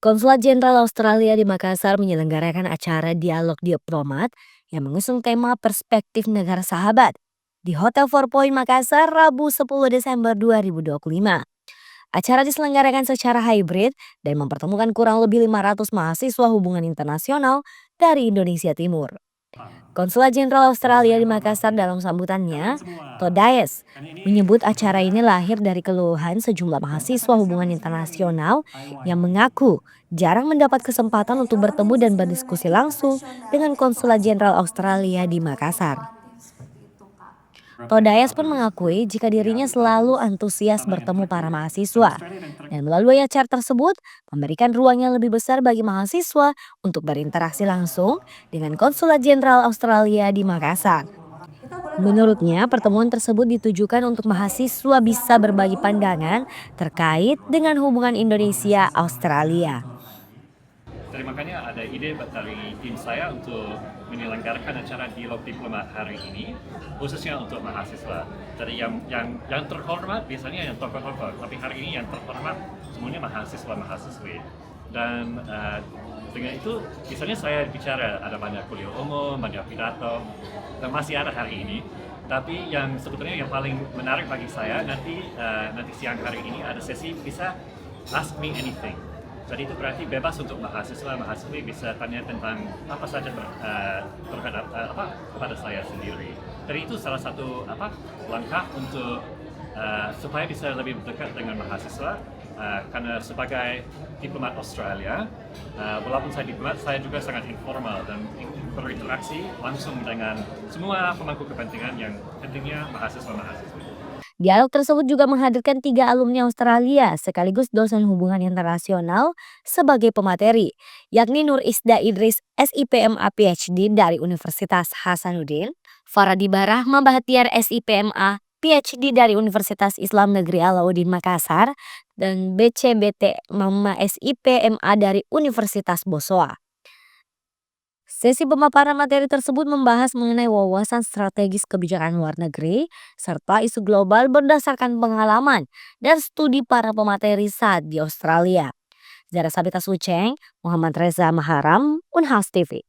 Konsulat Jenderal Australia di Makassar menyelenggarakan acara dialog diplomat yang mengusung tema perspektif negara sahabat di Hotel Four Point Makassar Rabu 10 Desember 2025. Acara diselenggarakan secara hybrid dan mempertemukan kurang lebih 500 mahasiswa hubungan internasional dari Indonesia Timur. Konsulat Jenderal Australia di Makassar dalam sambutannya, Todayes, menyebut acara ini lahir dari keluhan sejumlah mahasiswa hubungan internasional yang mengaku jarang mendapat kesempatan untuk bertemu dan berdiskusi langsung dengan Konsulat Jenderal Australia di Makassar. Seperti itu, Kak. Todayes pun mengakui jika dirinya selalu antusias bertemu para mahasiswa dan melalui acara tersebut memberikan ruang yang lebih besar bagi mahasiswa untuk berinteraksi langsung dengan Konsulat Jenderal Australia di Makassar. Kita boleh dong Menurutnya, pertemuan tersebut ditujukan untuk mahasiswa bisa berbagi pandangan terkait dengan hubungan Indonesia-Australia. Jadi makanya ada ide dari tim saya untuk menyelenggarakan acara dialog diplomat hari ini, khususnya untuk mahasiswa. Jadi yang terhormat biasanya yang tokoh-tokoh, tapi hari ini yang terhormat semuanya mahasiswa-mahasiswi. Dan dengan itu, biasanya saya bicara ada banyak kuliah umum, banyak pidato, dan masih ada hari ini. Tapi yang sebetulnya yang paling menarik bagi saya nanti siang hari ini ada sesi bisa ask me anything. Jadi itu berarti bebas untuk mahasiswa-mahasiswi bisa tanya tentang apa saja terhadap kepada saya sendiri. Jadi itu salah satu langkah untuk supaya bisa lebih dekat dengan mahasiswa. Karena sebagai diplomat Australia, walaupun saya diplomat, saya juga sangat informal dan berinteraksi langsung dengan semua pemangku kepentingan yang pentingnya mahasiswa-mahasiswi. Dialog tersebut juga menghadirkan 3 alumni Australia sekaligus dosen hubungan internasional sebagai pemateri, yakni Nur Isda Idris SIPMA PhD dari Universitas Hasanuddin, Faradi Barahma Bahtiar SIPMA PhD dari Universitas Islam Negeri Alauddin Makassar, dan BCBT Mama SIPMA dari Universitas Bosowa. Sesi pemaparan materi tersebut membahas mengenai wawasan strategis kebijakan luar negeri serta isu global berdasarkan pengalaman dan studi para pemateri saat di Australia. Zara Sabita Suceng, Muhammad Reza Maharam, Unhas TV.